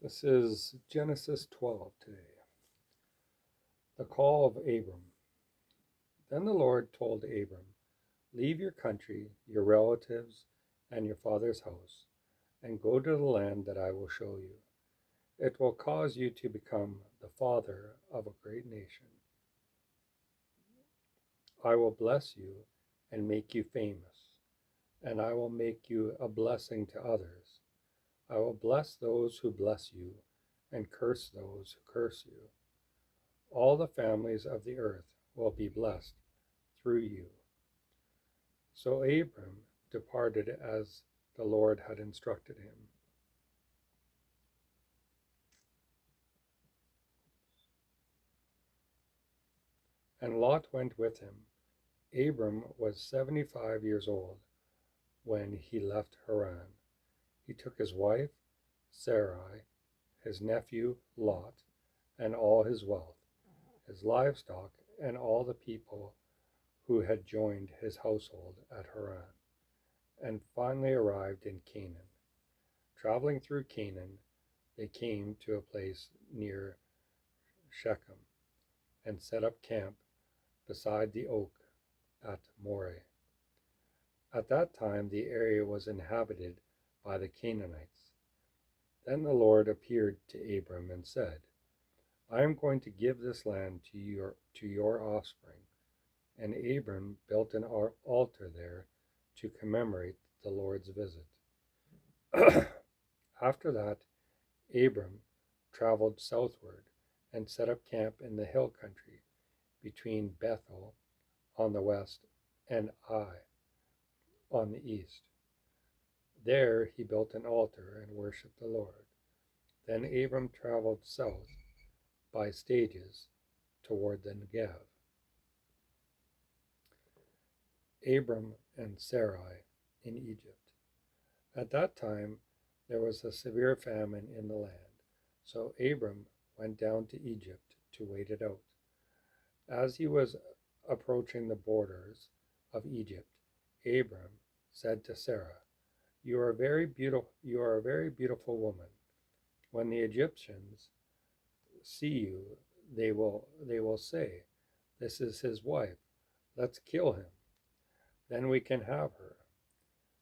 This is Genesis 12 today. The call of Abram. Then the Lord told Abram, "Leave your country, your relatives, and your father's house, and go to the land that I will show you. It will cause you to become the father of a great nation. I will bless you and make you famous, and I will make you a blessing to others. I will bless those who bless you, and curse those who curse you. All the families of the earth will be blessed through you." So Abram departed as the Lord had instructed him. And Lot went with him. Abram was 75 years old when he left Haran. He took his wife, Sarai, his nephew, Lot, and all his wealth, his livestock, and all the people who had joined his household at Haran, and finally arrived in Canaan. Traveling through Canaan, they came to a place near Shechem and set up camp beside the oak at Moreh. At that time, the area was inhabited by the Canaanites. Then the Lord appeared to Abram and said, "I am going to give this land to your offspring." And Abram built an altar there to commemorate the Lord's visit. After that, Abram traveled southward and set up camp in the hill country between Bethel on the west and Ai on the east. There he built an altar and worshiped the Lord. Then Abram traveled south by stages toward the Negev. Abram and Sarai in Egypt. At that time there was a severe famine in the land, so Abram went down to Egypt to wait it out. As he was approaching the borders of Egypt, Abram said to Sarah, "You are a very beautiful woman. When the Egyptians see you, they will say, 'This is his wife. Let's kill him. Then we can have her.'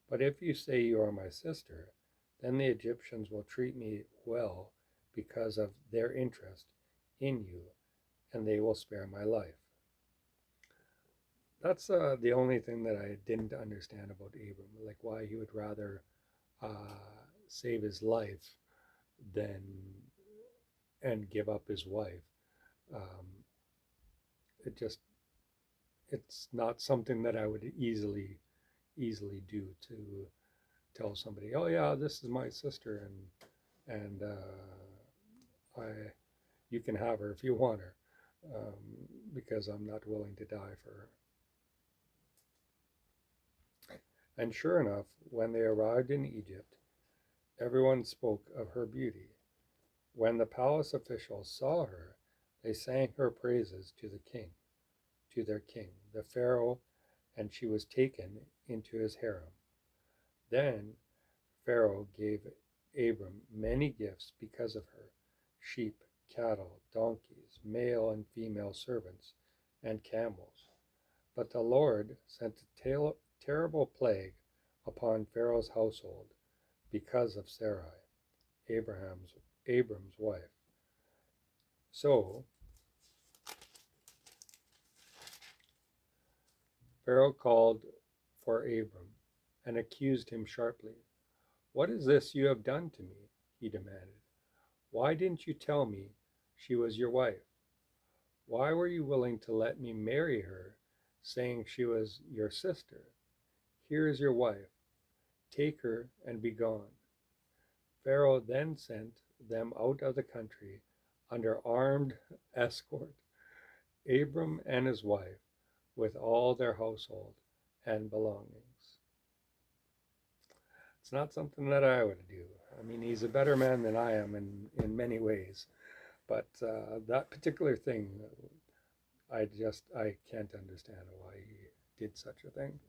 But if you say you are my sister, then the Egyptians will treat me well because of their interest in you, and they will spare my life." That's the only thing that I didn't understand about Abram, like why he would rather save his life than and give up his wife. Um, it's not something that I would easily do, to tell somebody, "Oh yeah, this is my sister, and I you can have her if you want her," because I'm not willing to die for her. And sure enough, when they arrived in Egypt, everyone spoke of her beauty. When the palace officials saw her, they sang her praises to their king, the Pharaoh, and she was taken into his harem. Then Pharaoh gave Abram many gifts because of her: sheep, cattle, donkeys, male and female servants, and camels. But the Lord sent a terrible plague upon Pharaoh's household because of Sarai, Abram's wife. So Pharaoh called for Abram and accused him sharply. "What is this you have done to me?" he demanded. "Why didn't you tell me she was your wife? Why were you willing to let me marry her, saying she was your sister? Here is your wife. Take her and be gone." Pharaoh then sent them out of the country under armed escort, Abram and his wife, with all their household and belongings. It's not something that I would do. I mean, he's a better man than I am in many ways, but that particular thing, I can't understand why he did such a thing.